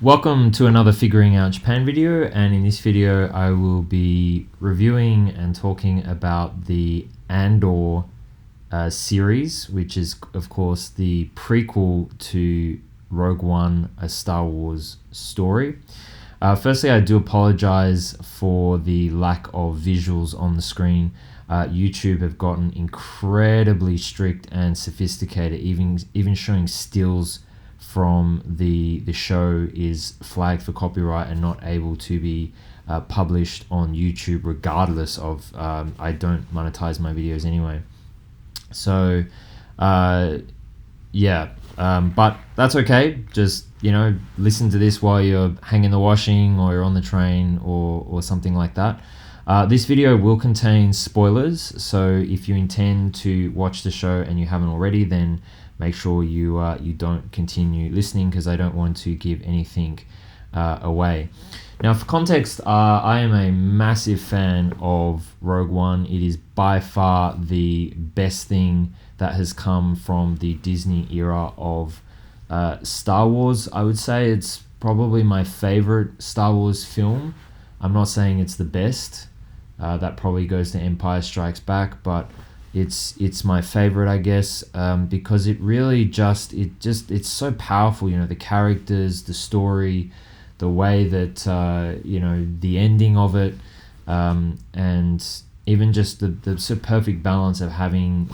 Welcome to another Figuring Out Japan video, and in this video I will be reviewing and talking about the Andor series, which is of course the prequel to Rogue One, a Star Wars story. Firstly, I do apologize for the lack of visuals on the screen. YouTube have gotten incredibly strict and sophisticated, even showing stills from the show is flagged for copyright and not able to be published on YouTube, regardless of I don't monetize my videos anyway. So but that's okay. Just listen to this while you're hanging the washing or you're on the train or something like that. This video will contain spoilers, so if you intend to watch the show and you haven't already, then make sure you don't continue listening, because I don't want to give anything away. Now, for context, I am a massive fan of Rogue One. It is by far the best thing that has come from the Disney era of Star Wars. I would say it's probably my favorite Star Wars film. I'm not saying it's the best. That probably goes to Empire Strikes Back, but it's my favorite, I guess, because it really it's so powerful. The characters, the story, the way that the ending of it, and even just the sort of perfect balance of having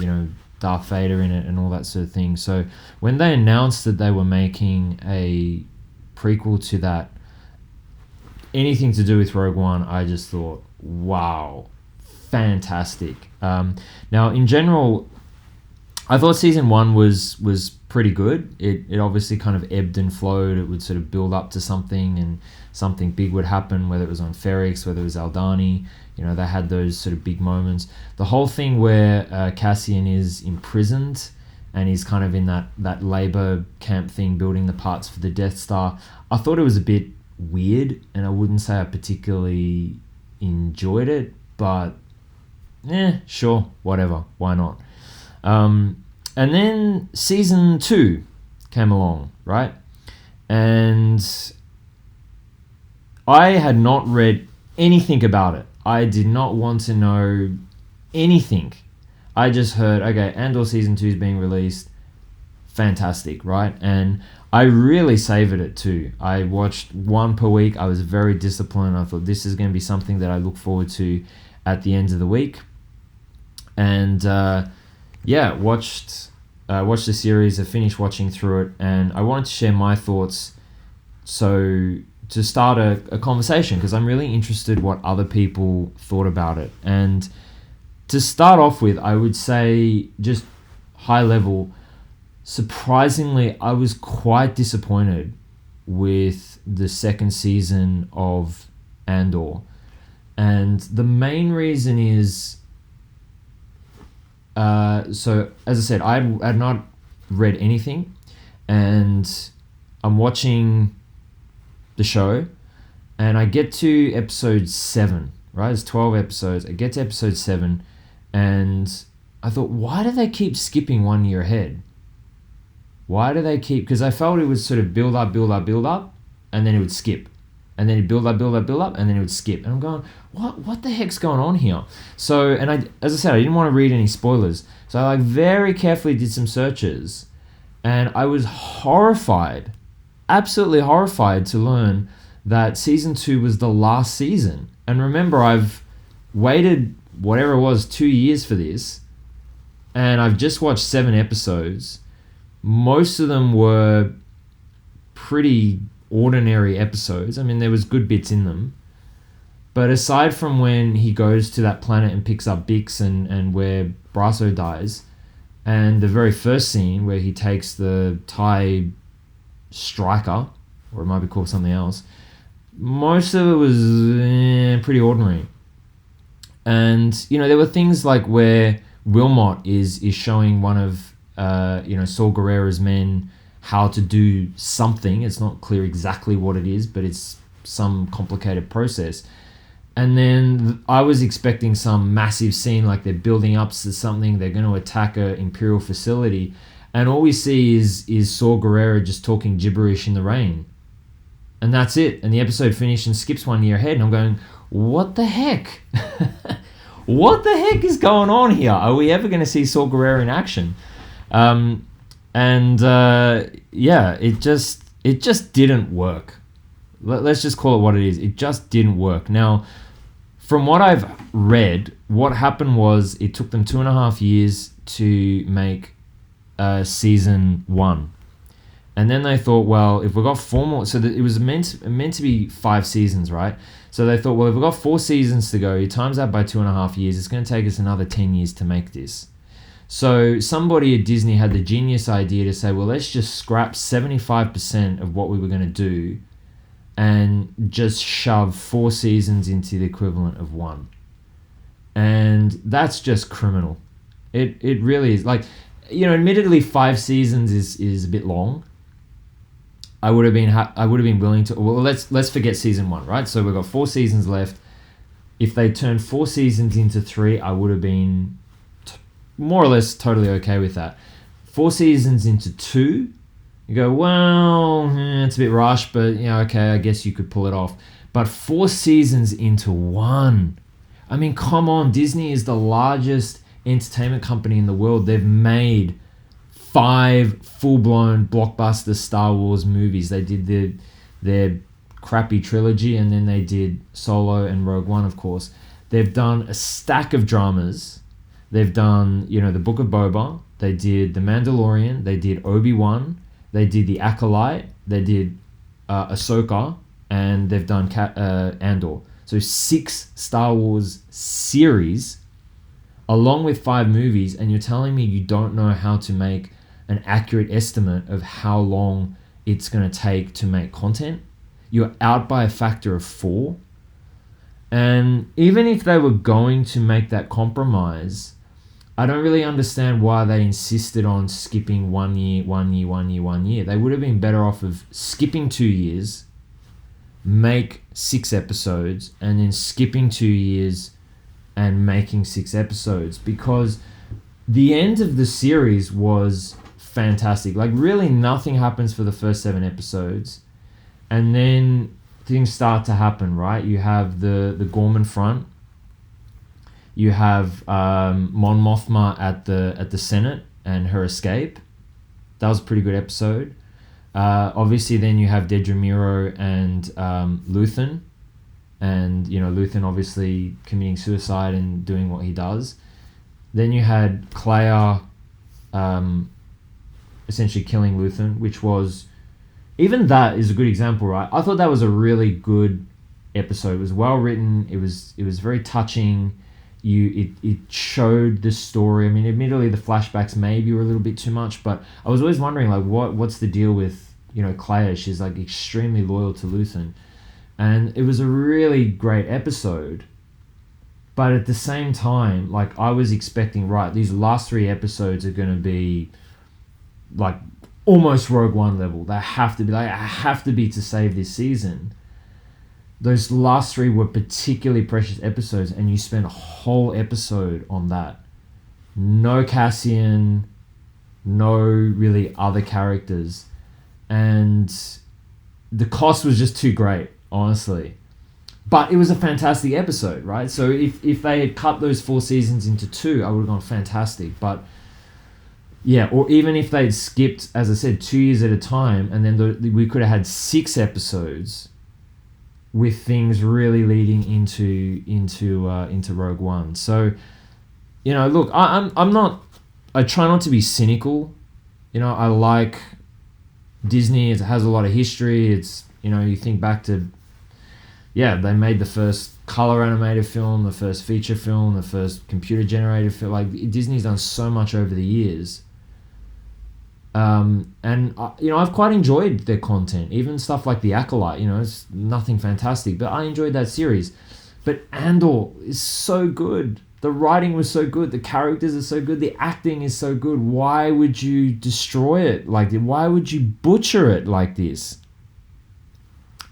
Darth Vader in it and all that sort of thing. So when they announced that they were making a prequel to that, anything to do with Rogue One, I just thought, wow, fantastic. Now, in general, I thought season 1 was pretty good. It obviously kind of ebbed and flowed. It would sort of build up to something, and something big would happen, whether it was on Ferrix, whether it was Aldani. They had those sort of big moments. The whole thing where Cassian is imprisoned and he's kind of in that labor camp thing, building the parts for the Death Star, I thought it was a bit weird, and I wouldn't say I particularly enjoyed it, but sure, whatever, why not? And then season 2 came along, right? And I had not read anything about it. I did not want to know anything. I just heard, okay, Andor season 2 is being released. Fantastic, right? And I really savored it too. I watched one per week. I was very disciplined. I thought this is going to be something that I look forward to at the end of the week. And watched the series. I finished watching through it, and I wanted to share my thoughts. So to start a conversation, because I'm really interested what other people thought about it. And to start off with, I would say, just high level, surprisingly, I was quite disappointed with the second season of Andor. And the main reason is, so as I said, I had not read anything, and I'm watching the show, and I get to episode 7, right? It's 12 episodes. I get to episode 7, and I thought, why do they keep skipping 1 year ahead? Why do they keep... Because I felt it would sort of build up, and then it would skip. And then it build up, and then it would skip. And I'm going, what the heck's going on here? So, and as I said, I didn't want to read any spoilers. So I very carefully did some searches, and I was horrified, absolutely horrified to learn that season 2 was the last season. And remember, I've waited, whatever it was, 2 years for this, and I've just watched 7 episodes. Most of them were pretty ordinary episodes. I mean, there was good bits in them. But aside from when he goes to that planet and picks up Bix and where Brasso dies, and the very first scene where he takes the TIE Striker, or it might be called something else, most of it was pretty ordinary. And, there were things like where Wilmot is showing one of Saul Guerrera's men how to do something. It's not clear exactly what it is, but it's some complicated process. And then I was expecting some massive scene, like they're building up to something, they're going to attack a Imperial facility, and all we see is Saul Guerrera just talking gibberish in the rain. and that's it. And the episode finished and skips 1 year ahead. And I'm going, what the heck? What the heck is going on here? Are we ever going to see Saw Gerrera in action? It just didn't work. Let's just call it what it is. It just didn't work. Now, from what I've read, what happened was it took them 2.5 years to make season 1. And then they thought, well, if we've got 4 more... So it was meant to be 5 seasons, right? So they thought, well, if we've got 4 seasons to go, you times that by 2.5 years, it's going to take us another 10 years to make this. So somebody at Disney had the genius idea to say, well, let's just scrap 75% of what we were going to do and just shove 4 seasons into the equivalent of 1. And that's just criminal. It really is. Like, admittedly, 5 seasons is a bit long. I would have been willing to. Well, let's forget season 1, right? So we've got 4 seasons left. If they turned 4 seasons into 3, I would have been more or less totally okay with that. 4 seasons into 2, you go, well, it's a bit rushed, but okay, I guess you could pull it off. But 4 seasons into 1, I mean, come on, Disney is the largest entertainment company in the world. They've made 5 full-blown blockbuster Star Wars movies. They did their crappy trilogy, and then they did Solo and Rogue One, of course. They've done a stack of dramas. They've done, the Book of Boba. They did The Mandalorian. They did Obi-Wan. They did The Acolyte. They did Ahsoka. And they've done Andor. So 6 Star Wars series along with 5 movies, and you're telling me you don't know how to make an accurate estimate of how long it's going to take to make content? You're out by a factor of 4. And even if they were going to make that compromise, I don't really understand why they insisted on skipping 1 year. They would have been better off of skipping 2 years, make 6 episodes, and then skipping 2 years and making 6 episodes, because the end of the series was fantastic. Like, really nothing happens for the first 7 episodes, and then things start to happen, right? You have the Gorman front. You have Mon Mothma at the Senate and her escape. That was a pretty good episode. Obviously, then you have Dedra Meero and Luthen. And, Luthen obviously committing suicide and doing what he does. Then you had Claire essentially killing Luthen, which was... Even that is a good example, right? I thought that was a really good episode. It was well written. It was very touching. It showed the story. I mean, admittedly, the flashbacks maybe were a little bit too much, but I was always wondering, like, what's the deal with, Claire? She's, like, extremely loyal to Luthen. And it was a really great episode. But at the same time, like, I was expecting, right, these last 3 episodes are going to be, like, almost Rogue One level. They have to be. Like, I have to be to save this season. Those last 3 were particularly precious episodes, and you spent a whole episode on that. No Cassian, no really other characters. And the cost was just too great, honestly. But it was a fantastic episode, right? So if they had cut those 4 seasons into 2, I would have gone fantastic. But yeah, or even if they'd skipped, as I said, 2 years at a time, and then we could have had 6 episodes with things really leading into Rogue One. So, look, I'm not. I try not to be cynical. I like Disney. It has a lot of history. It's you think back to, they made the first color animated film, the first feature film, the first computer generated film. Like, Disney's done so much over the years. And I've quite enjoyed their content, even stuff like The Acolyte. It's nothing fantastic, but I enjoyed that series. But Andor is so good. The writing was so good. The characters are so good. The acting is so good. Why would you destroy it like this? Why would you butcher it like this?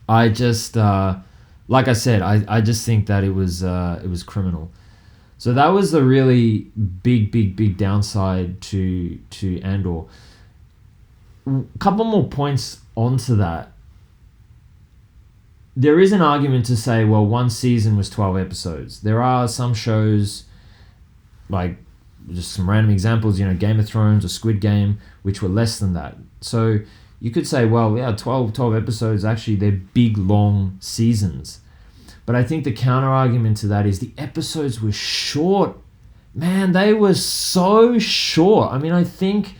I just, like I said, I just think that it was criminal. So that was the really big downside to Andor. A couple more points onto that. there is an argument to say, well, one season was 12 episodes. There are some shows, like just some random examples, Game of Thrones or Squid Game, which were less than that. So you could say, well, yeah, 12 episodes, actually, they're big, long seasons. But I think the counter argument to that is the episodes were short. Man, they were so short. I mean, I think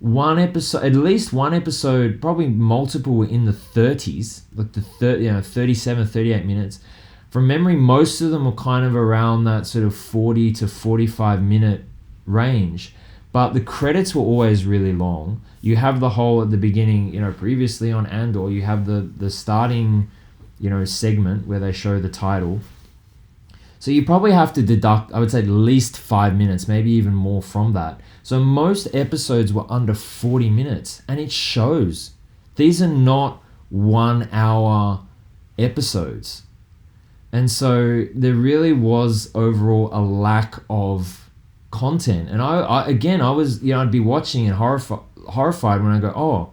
at least one episode, probably multiple, were in the 30s, like 37, 38 minutes. From memory, most of them were kind of around that sort of 40 to 45 minute range. But the credits were always really long. You have the whole at the beginning, previously on Andor, you have the starting, segment where they show the title. So you probably have to deduct, I would say, at least 5 minutes, maybe even more from that. So most episodes were under 40 minutes, and it shows. These are not 1 hour episodes. And so there really was overall a lack of content. And I was, I'd be watching and horrified when I go, oh,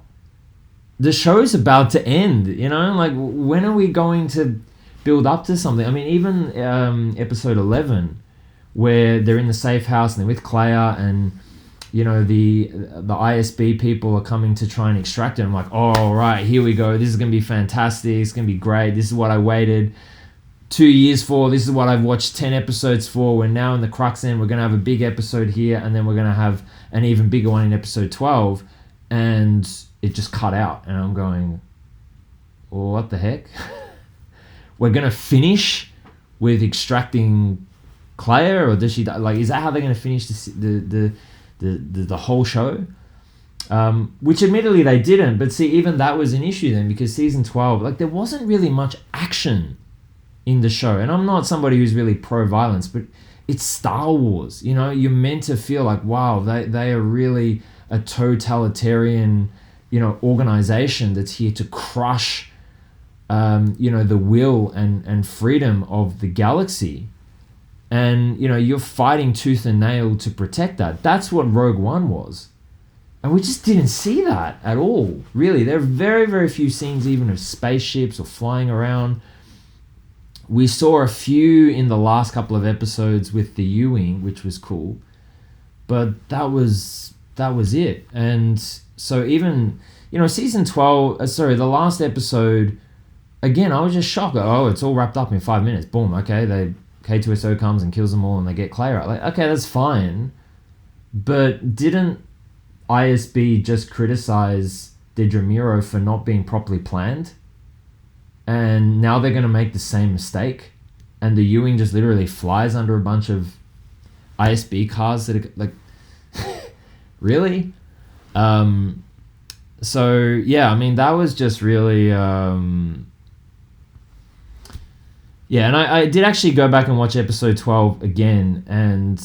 the show's about to end, like, when are we going to build up to something? I mean, even episode 11, where they're in the safe house and they're with Clea, and the ISB people are coming to try and extract it. I'm like, oh, right, here we go. This is going to be fantastic. It's going to be great. This is what I waited 2 years for. This is what I've watched 10 episodes for. We're now in the crux end. We're going to have a big episode here, and then we're going to have an even bigger one in episode 12. And it just cut out. And I'm going, well, what the heck? We're going to finish with extracting Clea, or does she die? Like, is that how they're going to finish the whole show? Which admittedly they didn't, but see, even that was an issue then, because season 12, like, there wasn't really much action in the show. And I'm not somebody who's really pro-violence, but it's Star Wars, you're meant to feel like, wow, they are really a totalitarian, organization that's here to crush, the will and freedom of the galaxy. And, you're fighting tooth and nail to protect that. That's what Rogue One was. And we just didn't see that at all, really. There are very, very few scenes even of spaceships or flying around. We saw a few in the last couple of episodes with the U-Wing, which was cool. But that was it. And so even, season 12, the last episode, again, I was just shocked. Oh, it's all wrapped up in 5 minutes. Boom, okay, K2SO comes and kills them all and they get Clea out. Like, okay, that's fine. But didn't ISB just criticize Dedra Meero for not being properly planned? And now they're going to make the same mistake? And the U-Wing just literally flies under a bunch of ISB cars that are like... Really? So, yeah, I mean, that was just really... Yeah, and I did actually go back and watch episode 12 again, and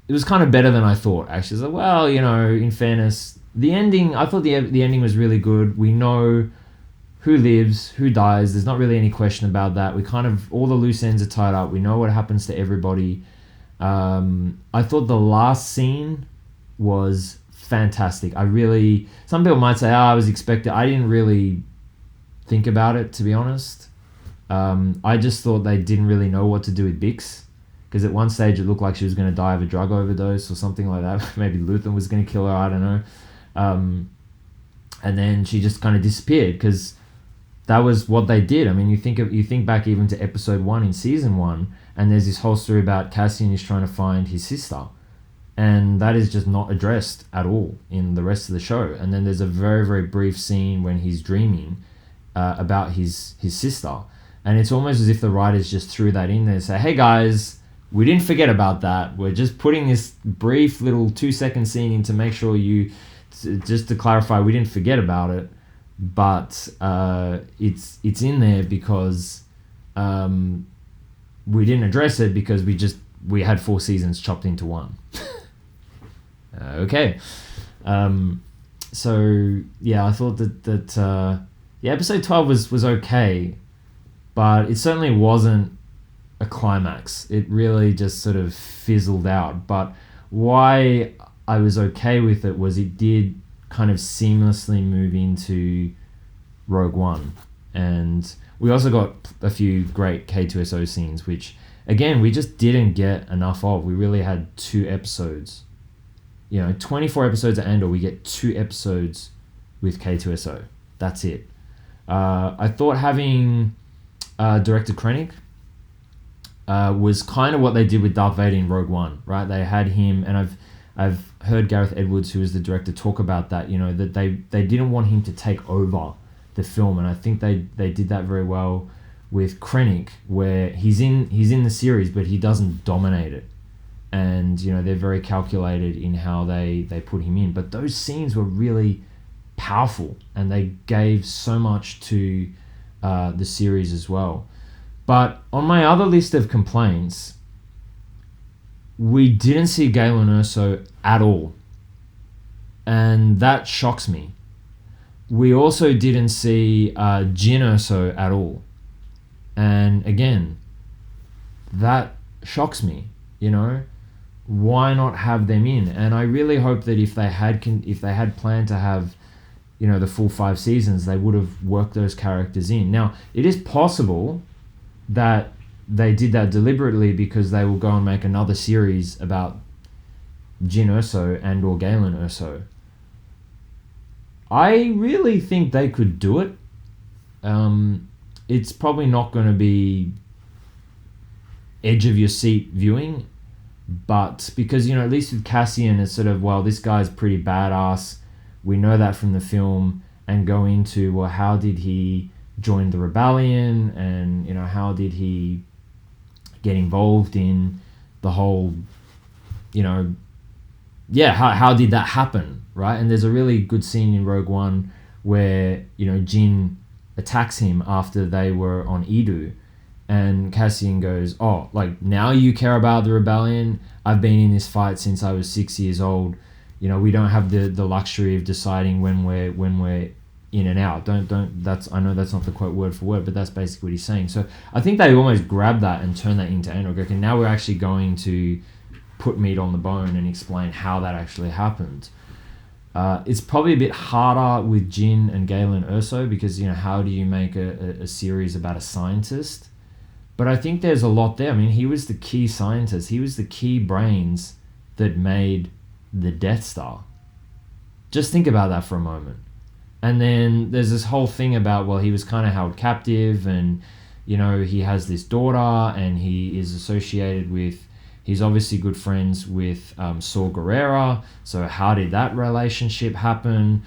it was kind of better than I thought, actually. So, well, in fairness, the ending, I thought the ending was really good. We know who lives, who dies. There's not really any question about that. We kind of, all the loose ends are tied up. We know what happens to everybody. I thought the last scene was fantastic. Some people might say, I was expecting, I didn't really think about it, to be honest. I just thought they didn't really know what to do with Bix, because at one stage it looked like she was going to die of a drug overdose or something like that. Maybe Luthen was going to kill her, I don't know. And then she just kind of disappeared, because that was what they did. I mean, you think back even to episode 1 in season 1, and there's this whole story about Cassian is trying to find his sister, and that is just not addressed at all in the rest of the show. And then there's a very, very brief scene when he's dreaming about his sister. And it's almost as if the writers just threw that in there and say, hey guys, we didn't forget about that. We're just putting this brief little 2-second scene in to make sure just to clarify, we didn't forget about it. But it's in there because we didn't address it because we had 4 seasons chopped into one. Okay. So yeah, I thought that episode 12 was okay, but it certainly wasn't a climax. It really just sort of fizzled out. But why I was okay with it was it did kind of seamlessly move into Rogue One. And we also got a few great K2SO scenes, which, again, we just didn't get enough of. We really had 2 episodes. 24 episodes of Andor, we get 2 episodes with K2SO. That's it. I thought having Director Krennic was kind of what they did with Darth Vader in Rogue One, right? They had him, and I've heard Gareth Edwards, who is the director, talk about that, that they didn't want him to take over the film, and I think they did that very well with Krennic, where he's in the series, but he doesn't dominate it. And, they're very calculated in how they put him in. But those scenes were really powerful, and they gave so much to the series as well. But on my other list of complaints, we didn't see Galen Erso at all. And that shocks me. We also didn't see Jyn Erso at all. And again, that shocks me, Why not have them in? And I really hope that if they had planned to have, the full 5 seasons, they would have worked those characters in. Now, it is possible that they did that deliberately because they will go and make another series about Jyn Erso and or Galen Erso. I really think they could do it. It's probably not going to be edge of your seat viewing, but because, at least with Cassian, it's sort of, well, this guy's pretty badass. We know that from the film, and go into, well, how did he join the rebellion, and, how did he get involved in the whole, how did that happen, right? And there's a really good scene in Rogue One where, Jyn attacks him after they were on Edu, and Cassian goes, oh, like, now you care about the rebellion? I've been in this fight since I was 6 years old. We don't have the luxury of deciding when we're in and out. I know that's not the quote word for word, but that's basically what he's saying. So I think they almost grabbed that and turned that into Andor. Okay, now we're actually going to put meat on the bone and explain how that actually happened. It's probably a bit harder with Jyn and Galen Erso because, how do you make a series about a scientist? But I think there's a lot there. I mean, he was the key scientist. He was the key brains that made the Death Star. Just think about that for a moment. And then there's this whole thing about, well, he was kind of held captive, and, he has this daughter, and he is associated with, he's obviously good friends with Saw Gerrera. So how did that relationship happen?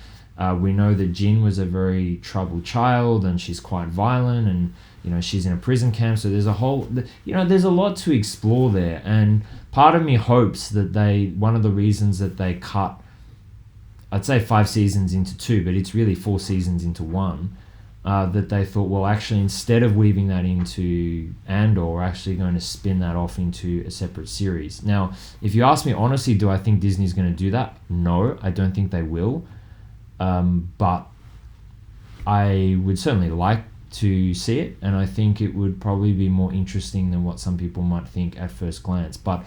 We know that Jyn was a very troubled child, and she's quite violent, and, she's in a prison camp. So there's there's a lot to explore there. And part of me hopes that one of the reasons that they cut, I'd say 5 seasons into 2, but it's really 4 seasons into 1, that they thought, well, actually, instead of weaving that into Andor, we're actually going to spin that off into a separate series. Now, if you ask me honestly, do I think Disney's going to do that? No, I don't think they will. But I would certainly like to see it, and I think it would probably be more interesting than what some people might think at first glance. But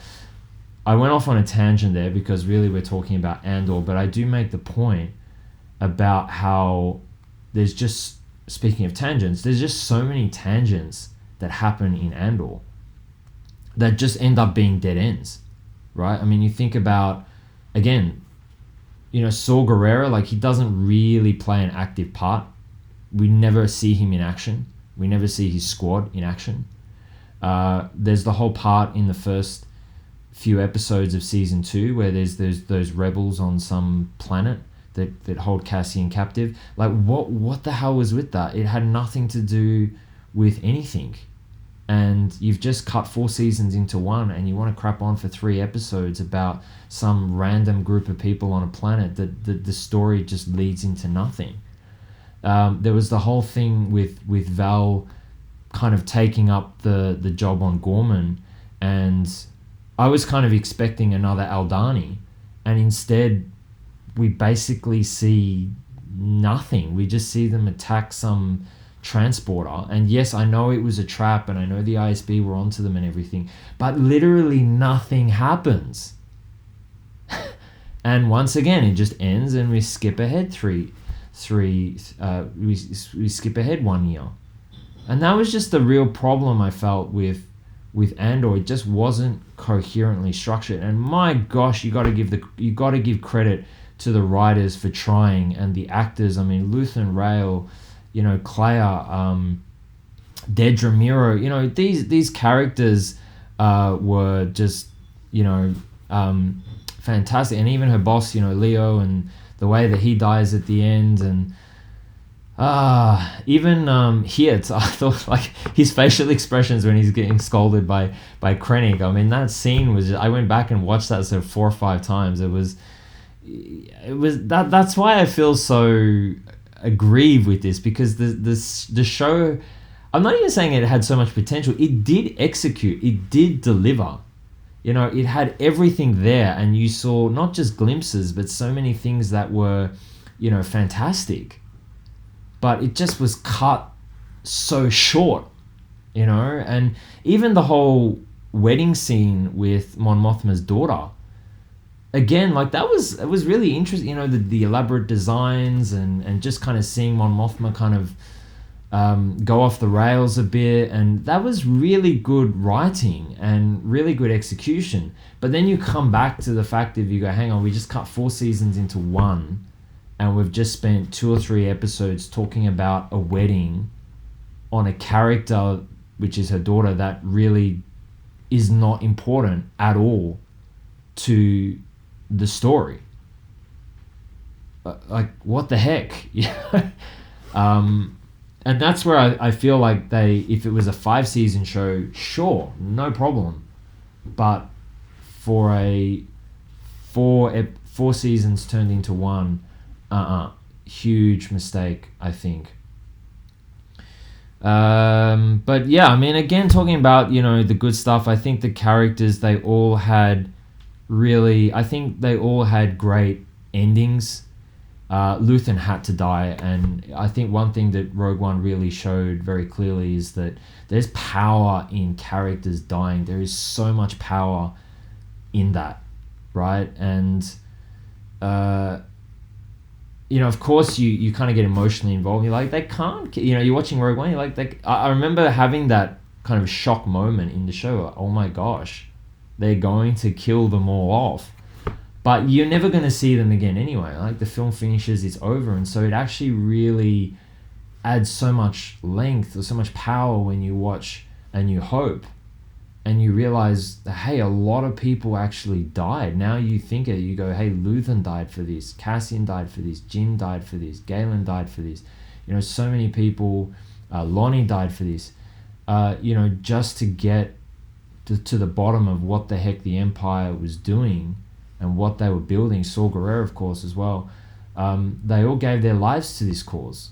I went off on a tangent there because really we're talking about Andor, but I do make the point about how there's just, speaking of tangents, there's just so many tangents that happen in Andor that just end up being dead ends, right? I mean, you think about, again, Saw Gerrera, like, he doesn't really play an active part. We never see him in action. We never see his squad in action. There's the whole part in the first few episodes of season 2 where there's those rebels on some planet that hold Cassian captive. Like, what the hell was with that? It had nothing to do with anything. And you've just cut 4 seasons into 1, and you want to crap on for 3 episodes about some random group of people on a planet that the story just leads into nothing. There was the whole thing with Val kind of taking up the job on Gorman, and I was kind of expecting another Aldani, and instead we basically see nothing. We just see them attack some transporter, and yes, I know it was a trap, and I know the ISB were onto them and everything, but literally nothing happens. And once again, it just ends, and we skip ahead 3 we skip ahead 1 year. And that was just the real problem I felt with Andor. It just wasn't coherently structured. And my gosh, you got to give credit to the writers for trying, and the actors. I mean, Luthen Rail, Claire, Dedra Miro. These characters were just fantastic, and even her boss, Leo, and the way that he dies at the end, and even Hiet, I thought, like, his facial expressions when he's getting scolded by Krennic. I mean, that scene was I went back and watched that 4 or 5 times. It was that's why I feel so aggrieved with this, because the show, I'm not even saying it had so much potential. It did execute. It did deliver. It had everything there, and you saw not just glimpses, but so many things that were, fantastic. But it just was cut so short, and even the whole wedding scene with Mon Mothma's daughter, again, like, it was really interesting, the elaborate designs, and just kind of seeing Mon Mothma kind of go off the rails a bit, and that was really good writing and really good execution. But then you come back to the fact that you go, hang on, we just cut 4 seasons into one, and we've just spent 2 or 3 episodes talking about a wedding on a character, which is her daughter, that really is not important at all to the story. Like, what the heck? And that's where I feel like if it was a 5-season show, sure, no problem. But for a 4 seasons turned into one, huge mistake, I think. But yeah, I mean, again, talking about, the good stuff, I think the characters, they all had great endings. Luthen had to die, and I think one thing that Rogue One really showed very clearly is that there's power in characters dying. There is so much power in that, right? And of course you kind of get emotionally involved. You're like, they can't, you're watching Rogue One, you're like, I remember having that kind of shock moment in the show. Oh my gosh, they're going to kill them all off. But you're never going to see them again anyway. Like, the film finishes, it's over. And so it actually really adds so much length or so much power when you watch A New Hope and you realize that, hey, a lot of people actually died. Now you think it, you go, hey, Luthen died for this, Cassian died for this, Jyn died for this, Galen died for this. So many people, Lonnie died for this. Just to get to the bottom of what the heck the Empire was doing and what they were building. Saw Gerrera, of course, as well. They all gave their lives to this cause.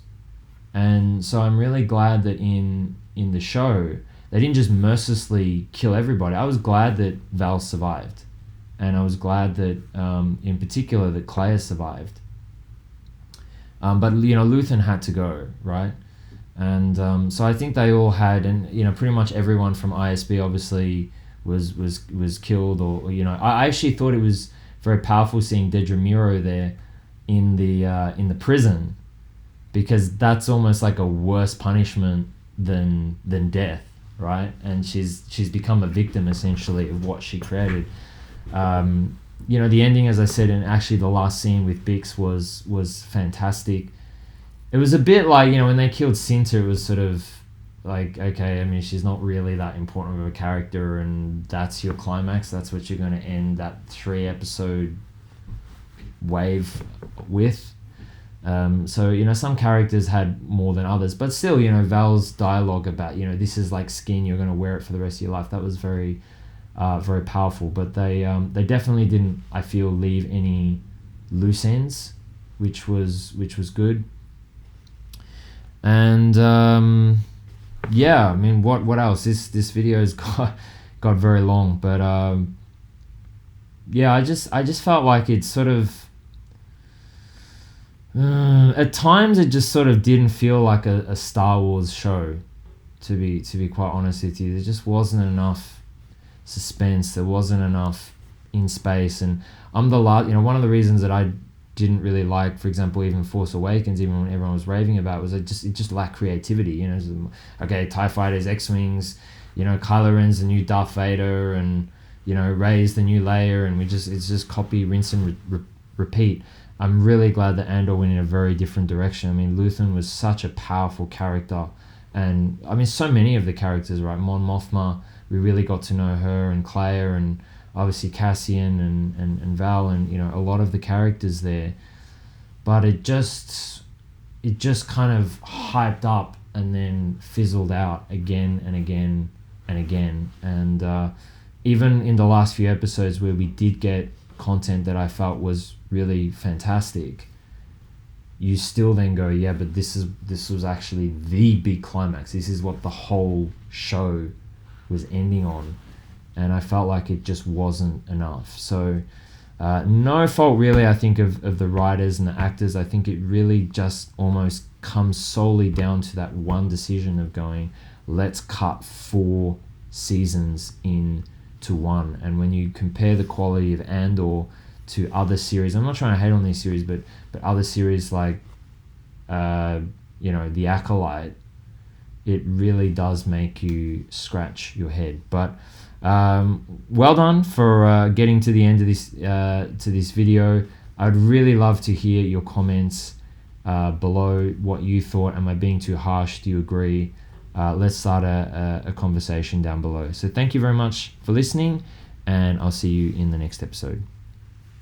And so I'm really glad that in the show, they didn't just mercilessly kill everybody. I was glad that Val survived. And I was glad that, in particular, that Claire survived. But, Luthen had to go, right? And so I think they all had, and, pretty much everyone from ISB obviously was killed, or I actually thought it was very powerful seeing Dedra Miro there in the prison, because that's almost like a worse punishment than death, right? And she's become a victim essentially of what she created. The ending, as I said, and actually the last scene with Bix was fantastic. It was a bit like, when they killed Cinta, it was sort of like, okay, I mean, she's not really that important of a character, and that's your climax. That's what you're going to end that 3-episode wave with. So, some characters had more than others, but still, Val's dialogue about, this is like skin, you're going to wear it for the rest of your life. That was very, very powerful. But they definitely didn't, I feel, leave any loose ends, which was good. And yeah, I mean, what else? This video's got very long, but yeah, I just felt like it sort of at times it just sort of didn't feel like a Star Wars show, to be quite honest with you. There just wasn't enough suspense. There wasn't enough in space, and I'm one of the reasons that I didn't really like, for example, even Force Awakens, even when everyone was raving about it, was it just lacked creativity. You know, okay, TIE fighters, X-wings, you know, Kylo Ren's the new Darth Vader, and you know, Rey's the new Leia, and it's just copy, rinse, and repeat. I'm really glad that Andor went in a very different direction. I mean, Luthen was such a powerful character, and I mean, so many of the characters, right? Mon Mothma, we really got to know her, and Claire, and obviously Cassian, and Val, and you know, a lot of the characters there. But it just kind of hyped up and then fizzled out again and again and again. And even in the last few episodes where we did get content that I felt was really fantastic, you still then go, yeah, but this was actually the big climax. This is what the whole show was ending on, and I felt like it just wasn't enough. So no fault really, I think, of the writers and the actors. I think it really just almost comes solely down to that one decision of going, let's cut 4 seasons into one. And when you compare the quality of Andor to other series, I'm not trying to hate on these series, but other series like you know, The Acolyte, it really does make you scratch your head. But well done for getting to the end of this video. I'd really love to hear your comments below, what you thought. Am I being too harsh? Do you agree? Let's start a conversation down below. So thank you very much for listening, and I'll see you in the next episode.